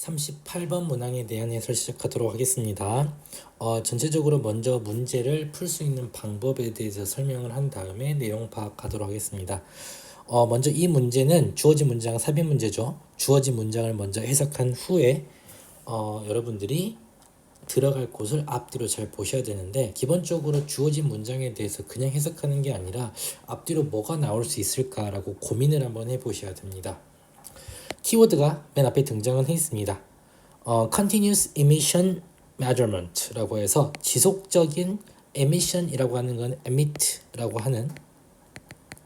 38번 문항에 대한 해설 시작하도록 하겠습니다. 전체적으로 먼저 문제를 풀 수 있는 방법에 대해서 설명을 한 다음에 내용 파악하도록 하겠습니다. 먼저 이 문제는 주어진 문장 삽입 문제죠. 주어진 문장을 먼저 해석한 후에 여러분들이 들어갈 곳을 앞뒤로 잘 보셔야 되는데, 기본적으로 주어진 문장에 대해서 그냥 해석하는 게 아니라 앞뒤로 뭐가 나올 수 있을까라고 고민을 한번 해보셔야 됩니다. 키워드가 맨 앞에 등장은 했습니다. Continuous Emission Measurement라고 해서 지속적인 emission이라고 하는 건 emit라고 하는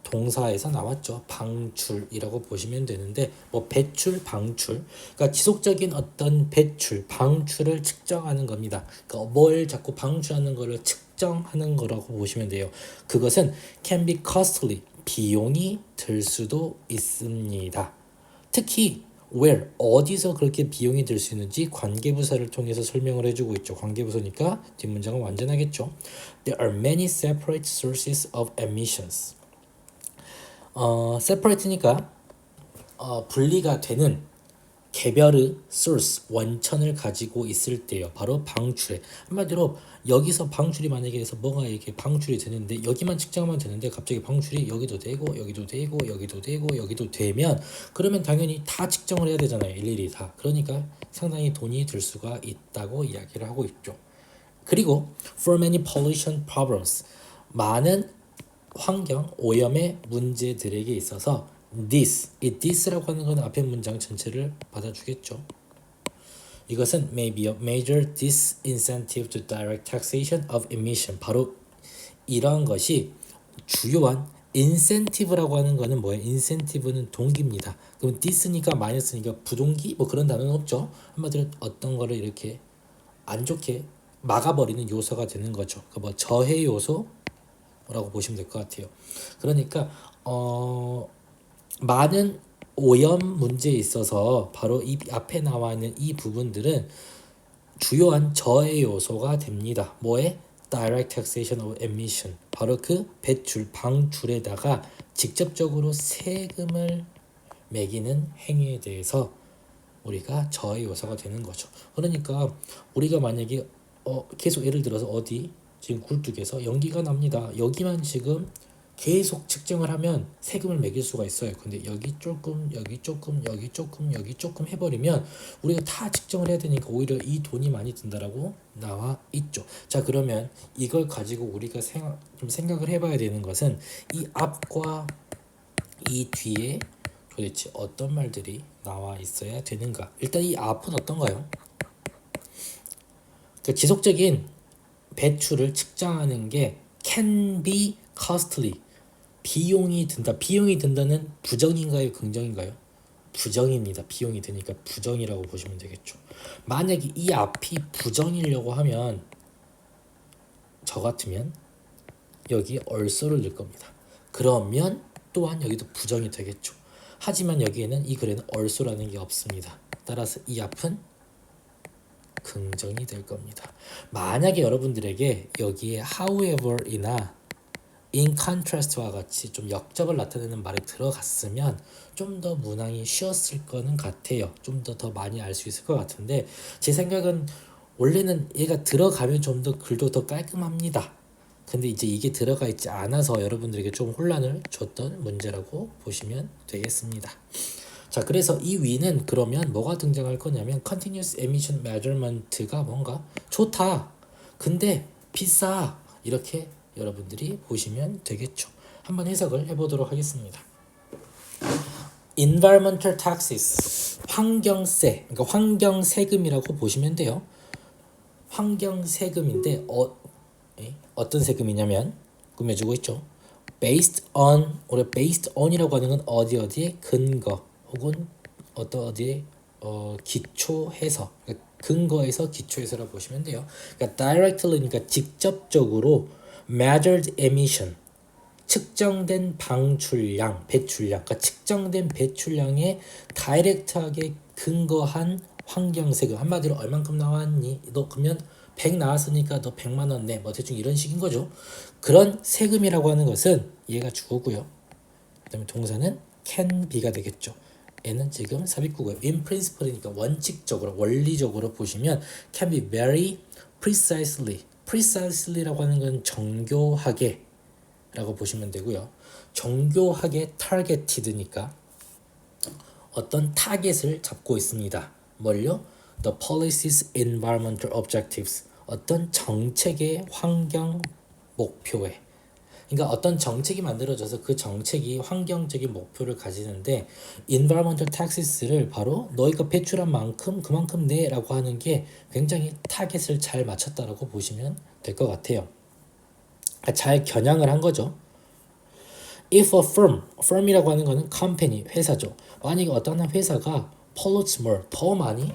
동사에서 나왔죠. 방출이라고 보시면 되는데, 뭐 배출, 방출, 그러니까 지속적인 어떤 배출, 방출을 측정하는 겁니다. 그러니까 뭘 자꾸 방출하는 거를 측정하는 거라고 보시면 돼요. 그것은 can be costly, 비용이 들 수도 있습니다. 특히 where, 어디서 그렇게 비용이 들 수 있는지 관계부사를 통해서 설명을 해주고 있죠. 관계부사니까 뒷문장은 완전하겠죠. There are many separate sources of emissions. separate니까 분리가 되는 개별의 source, 원천을 가지고 있을 때요. 바로 방출에. 한마디로 여기서 방출이 만약에 해서 뭐가 이렇게 방출이 되는데, 여기만 측정하면 되는데 갑자기 방출이 여기도 되고 여기도 되고 여기도 되고 여기도 되면, 그러면 당연히 다 측정을 해야 되잖아요. 일일이 다. 그러니까 상당히 돈이 들 수가 있다고 이야기를 하고 있죠. 그리고 for many pollution problems, 많은 환경 오염의 문제들에게 있어서 이 this라고 하는 건 앞에 문장 전체를 받아주겠죠. 이것은 may be a major disincentive to direct taxation of emission. 바로 이러한 것이 주요한 incentive라고 하는 거는 뭐예요? incentive는 동기입니다. 그럼 this니까 마이너스니까 부동기 뭐 그런 단어는 없죠. 한마디로 어떤 거를 이렇게 안 좋게 막아버리는 요소가 되는 거죠. 그 뭐 저해 요소라고 보시면 될 것 같아요. 그러니까 많은 오염 문제에 있어서 바로 이 앞에 나와 있는 이 부분들은 주요한 저해 요소가 됩니다. 뭐에? Direct taxation of emission. 바로 그 배출, 방출에다가 직접적으로 세금을 매기는 행위에 대해서 우리가 저해 요소가 되는 거죠. 그러니까 우리가 만약에 계속 예를 들어서 어디 지금 굴뚝에서 연기가 납니다. 여기만 지금 계속 측정을 하면 세금을 매길 수가 있어요. 근데 여기 조금, 여기 조금, 여기 조금, 여기 조금 해버리면 우리가 다 측정을 해야 되니까 오히려 이 돈이 많이 든다라고 나와 있죠. 자, 그러면 이걸 가지고 우리가 좀 생각을 해봐야 되는 것은 이 앞과 이 뒤에 도대체 어떤 말들이 나와 있어야 되는가. 일단 이 앞은 어떤가요? 그 지속적인 배출을 측정하는 게 can be costly, 비용이 든다. 비용이 든다는 부정인가요? 긍정인가요? 부정입니다. 비용이 드니까 부정이라고 보시면 되겠죠. 만약에 이 앞이 부정이려고 하면 저 같으면 여기에 얼소를 넣을 겁니다. 그러면 또한 여기도 부정이 되겠죠. 하지만 여기에는 이 글에는 얼소라는 게 없습니다. 따라서 이 앞은 긍정이 될 겁니다. 만약에 여러분들에게 여기에 however이나 in contrast와 같이 좀 역적을 나타내는 말이 들어갔으면 좀 더 문항이 쉬웠을 거는 같아요. 좀 더 많이 알 수 있을 것 같은데, 제 생각은 원래는 얘가 들어가면 좀 더 글도 더 깔끔합니다. 근데 이제 이게 들어가 있지 않아서 여러분들에게 좀 혼란을 줬던 문제라고 보시면 되겠습니다. 자, 그래서 이 위는 그러면 뭐가 등장할 거냐면 continuous emission measurement가 뭔가 좋다, 근데 비싸, 이렇게 여러분들이 보시면 되겠죠. 한번 해석을 해보도록 하겠습니다. environmental taxes, 환경세, 그러니까 환경세금이라고 보시면 돼요. 환경세금인데 어떤 세금이냐면 꾸며주고 있죠. based on, 우리 based on이라고 하는 건 어디에 근거 혹은 어디에 기초해서, 그러니까 근거에서 기초해서라고 보시면 돼요. 그러니까 directly니까 직접적으로, measured emission, 측정된 방출량, 배출량, 그러니까 측정된 배출량에 다이렉트하게 근거한 환경세금. 한마디로 얼만큼 나왔니? 너 그러면 100 나왔으니까 너 100만 원 내. 뭐 대충 이런 식인 거죠. 그런 세금이라고 하는 것은 얘가 주어고요. 그다음에 동사는 can be가 되겠죠. 얘는 지금 삽입구고요. in principle이니까 원칙적으로 원리적으로 보시면 can be very precisely라고 하는 건 정교하게 라고 보시면 되고요. 정교하게 targeted니까 어떤 타겟을 잡고 있습니다. 뭘요? The policy's environmental objectives. 어떤 정책의 환경 목표에. 그러니까 어떤 정책이 만들어져서 그 정책이 환경적인 목표를 가지는데 environmental taxes를 바로 너희가 배출한 만큼 그만큼 내라고 하는 게 굉장히 타겟을 잘 맞췄다라고 보시면 될 것 같아요. 잘 겨냥을 한 거죠. If a firm이라고 하는 거는 company, 회사죠. 만약에 어떤 회사가 pollutes more, 더 많이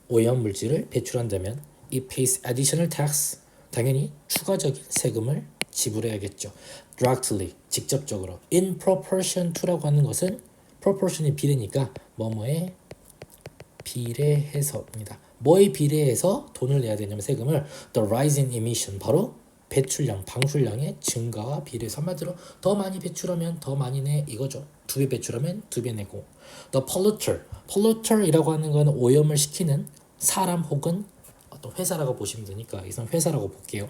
오염물질을 배출한다면 it pays additional tax, 당연히 추가적인 세금을 지불해야겠죠. Directly, 직접적으로. In proportion to라고 하는 것은 proportion이 비례니까 뭐뭐에 비례해서입니다. 뭐에 비례해서 돈을 내야 되냐면 세금을 the rise in emission, 바로 배출량, 방출량의 증가와 비례해서 한마디로 더 많이 배출하면 더 많이 내 이거죠. 2배 배출하면 2배 내고. The polluter이라고 하는 건 오염을 시키는 사람 혹은 어떤 회사라고 보시면 되니까 이건 회사라고 볼게요.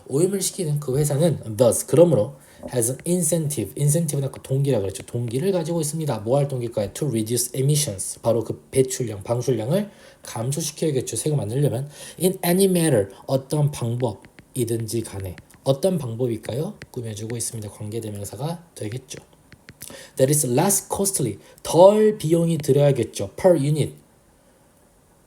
오염을 시키는 그 회사는 thus, 그러므로 has an incentive는 아까 동기라고 그랬죠. 동기를 가지고 있습니다. 뭐 할 동기일까요? To reduce emissions, 바로 그 배출량, 방출량을 감소시켜야겠죠. 세금 안 내려면 in any matter, 어떤 방법이든지 간에. 어떤 방법일까요? 꾸며주고 있습니다. 관계대명사가 되겠죠. That is less costly, 덜 비용이 들어야겠죠. Per unit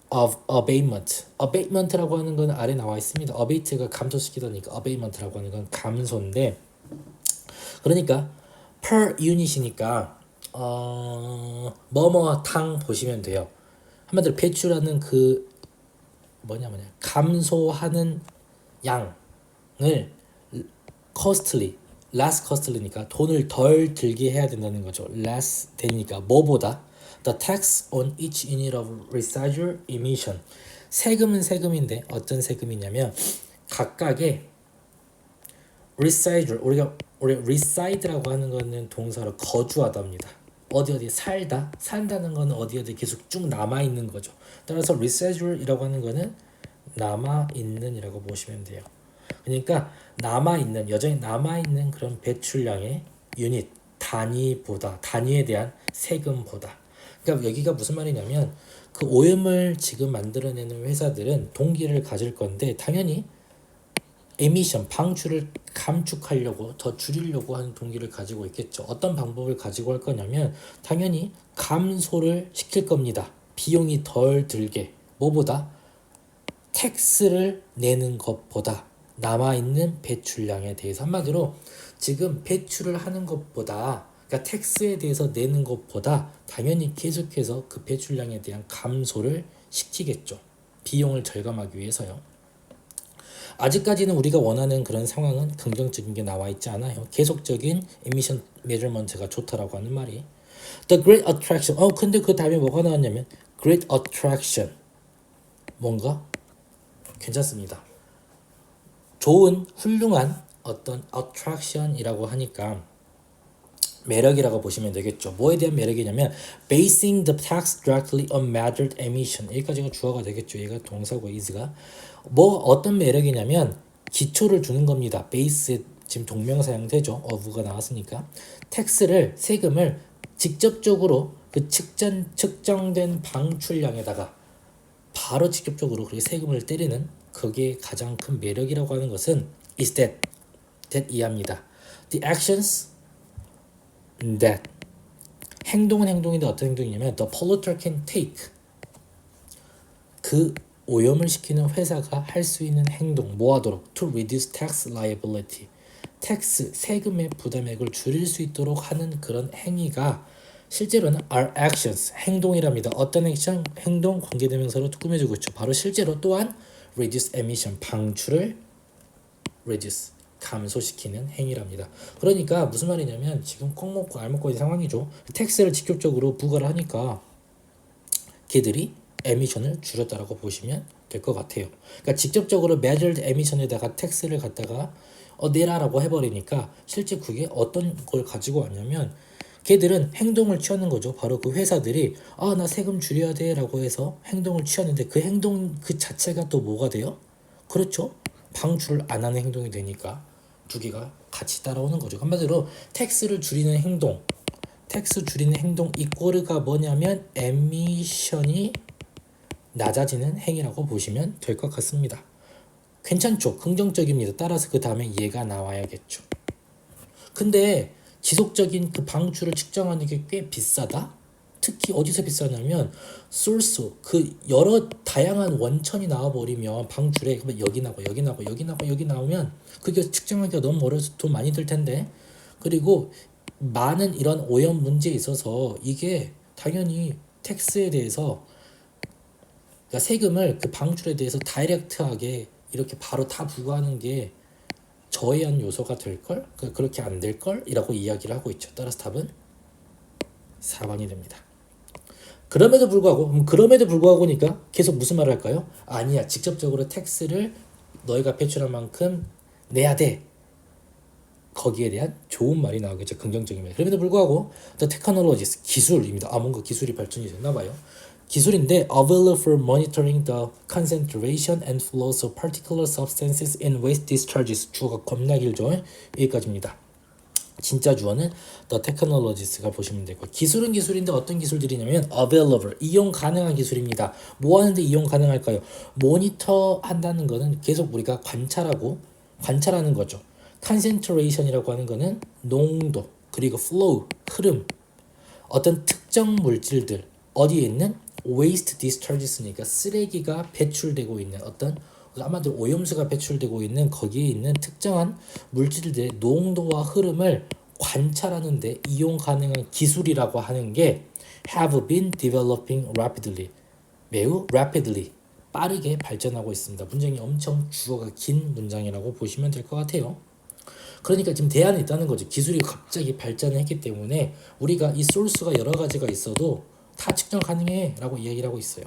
of abatement라고 하는 건 아래 나와 있습니다. abate가 감소시키다니까 abatement라고 하는 건 감소인데, 그러니까 per unit이니까 뭐뭐 당 보시면 돼요. 한마디로 배출하는 그 감소하는 양을 less costly니까 돈을 덜 들게 해야 된다는 거죠. less 되니까 뭐보다 the tax on each unit of residual emission. 세금은 세금인데 어떤 세금이냐면 각각의 residual, 우리가 reside라고 하는 거는 동사로 거주하다입니다. 어디 산다는 거는 어디 계속 쭉 남아 있는 거죠. 따라서 residual이라고 하는 거는 남아 있는이라고 보시면 돼요. 그러니까 여전히 남아 있는 그런 배출량의 유닛 단위에 대한 세금보다. 그러니까 여기가 무슨 말이냐면 그 오염을 지금 만들어내는 회사들은 동기를 가질 건데 당연히 에미션, 방출을 감축하려고 더 줄이려고 하는 동기를 가지고 있겠죠. 어떤 방법을 가지고 할 거냐면 당연히 감소를 시킬 겁니다. 비용이 덜 들게. 뭐보다? 텍스를 내는 것보다 남아있는 배출량에 대해서. 한마디로 지금 배출을 하는 것보다, 그러니까 텍스에 대해서 내는 것보다 당연히 계속해서 그 배출량에 대한 감소를 시키겠죠. 비용을 절감하기 위해서요. 아직까지는 우리가 원하는 그런 상황은 긍정적인 게 나와 있지 않아요. 계속적인 emission measurement가 좋다라고 하는 말이. The great attraction. 근데 그 다음에 뭐가 나왔냐면 great attraction. 뭔가 괜찮습니다. 좋은, 훌륭한 어떤 attraction이라고 하니까 매력이라고 보시면 되겠죠. 뭐에 대한 매력이냐면 basing the tax directly on measured emission. 여기까지가 주어가 되겠죠. 얘가 동사고 is가. 어떤 매력이냐면 기초를 주는 겁니다. base 지금 동명사형 되죠. of가 나왔으니까. 세금을 직접적으로 그 측정된 방출량에다가 바로 직접적으로 그렇게 세금을 때리는 그게 가장 큰 매력이라고 하는 것은 is that 이해합니다. The actions that 행동은 행동인데 어떤 행동이냐면 the polluter can take 그 오염을 시키는 회사가 할 수 있는 행동 뭐하도록 to reduce tax liability 세금의 부담액을 줄일 수 있도록 하는 그런 행위가 실제로는 are actions 행동이랍니다. 어떤 액션 행동 관계대명사로 꾸며주고 있죠. 바로 실제로 또한 reduce emission 방출을 reduce 감소시키는 행위랍니다. 그러니까 무슨 말이냐면 지금 콩 먹고 알 먹고 있는 상황이죠. 텍스를 직접적으로 부과를 하니까 걔들이 에미션을 줄였다라고 보시면 될 것 같아요. 그러니까 직접적으로 measured emission에다가 텍스를 갖다가 내라라고 해버리니까 실제 그게 어떤 걸 가지고 왔냐면 걔들은 행동을 취하는 거죠. 바로 그 회사들이 나 세금 줄여야 돼 라고 해서 행동을 취하는데 그 행동 그 자체가 또 뭐가 돼요? 그렇죠. 방출을 안 하는 행동이 되니까 두 개가 같이 따라오는 거죠. 한마디로 텍스를 줄이는 행동, 텍스 줄이는 행동 이꼬르가 뭐냐면 에미션이 낮아지는 행위라고 보시면 될 것 같습니다. 괜찮죠? 긍정적입니다. 따라서 그 다음에 얘가 나와야겠죠. 근데 지속적인 그 방출을 측정하는 게 꽤 비싸다? 특히 어디서 비싸냐면 source 그 여러 다양한 원천이 나와버리면 방출에 여기 나고 여기 나고 여기 나고 여기 나오면 그게 측정하기가 너무 어려서 돈 많이 들 텐데 그리고 많은 이런 오염 문제에 있어서 이게 당연히 텍스에 대해서 그러니까 세금을 그 방출에 대해서 다이렉트하게 이렇게 바로 다 부과하는 게 저해한 요소가 될걸? 그렇게 안 될걸? 이라고 이야기를 하고 있죠. 따라서 답은 4번이 됩니다. 그럼에도 불구하고니까 계속 무슨 말을 할까요? 아니야. 직접적으로 텍스를 너희가 배출한 만큼 내야 돼. 거기에 대한 좋은 말이 나오겠죠. 긍정적인 말. 그럼에도 불구하고 the technologies 기술입니다. 뭔가 기술이 발전이 됐나 봐요. 기술인데 available for monitoring the concentration and flows of particular substances in waste discharges. 주어가 겁나 길죠. 여기까지입니다. 진짜 주어는 the technologies가 보시면 되고 기술은 기술인데 어떤 기술들이냐면 available 이용 가능한 기술입니다. 뭐 하는데 이용 가능할까요? 모니터 한다는 거는 계속 우리가 관찰하는 거죠. concentration이라고 하는 거는 농도 그리고 flow 흐름 어떤 특정 물질들 어디에 있는 waste discharges니까 쓰레기가 배출되고 있는 어떤 아마도 오염수가 배출되고 있는 거기에 있는 특정한 물질들의 농도와 흐름을 관찰하는데 이용 가능한 기술이라고 하는 게 have been developing rapidly 매우 rapidly 빠르게 발전하고 있습니다. 문장이 엄청 주어가 긴 문장이라고 보시면 될 것 같아요. 그러니까 지금 대안이 있다는 거죠. 기술이 갑자기 발전을 했기 때문에 우리가 이 소스가 여러 가지가 있어도 다 측정 가능해 라고 이야기를 하고 있어요.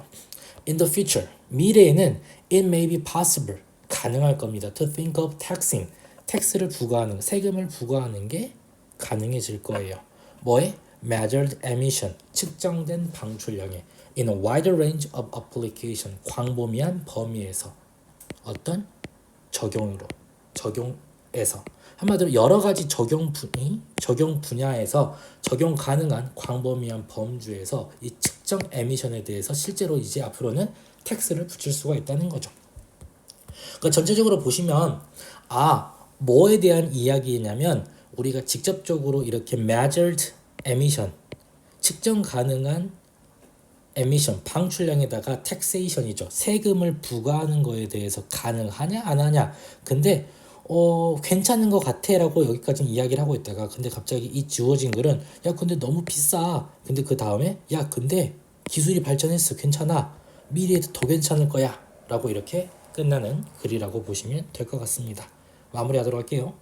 In the future, 미래에는 it may be possible, 가능할 겁니다. To think of taxing, 텍스를 부과하는, 세금을 부과하는 게 가능해질 거예요. 뭐에? Measured emission, 측정된 방출량에 in a wider range of application, 광범위한 범위에서 어떤 적용에서 한마디로 여러 가지 적용 분야에서 적용 가능한 광범위한 범주에서 이 측정 에미션에 대해서 실제로 이제 앞으로는 텍스를 붙일 수가 있다는 거죠. 그러니까 전체적으로 보시면 뭐에 대한 이야기냐면 우리가 직접적으로 이렇게 measured emission 측정 가능한 에미션 방출량에다가 텍세이션이죠. 세금을 부과하는 거에 대해서 가능하냐 안 하냐. 근데 괜찮은 것 같아 라고 여기까지 이야기를 하고 있다가 근데 갑자기 이 주어진 글은 야 근데 너무 비싸. 근데 그 다음에 야 근데 기술이 발전했어. 괜찮아. 미래에도 더 괜찮을 거야 라고 이렇게 끝나는 글이라고 보시면 될 것 같습니다. 마무리하도록 할게요.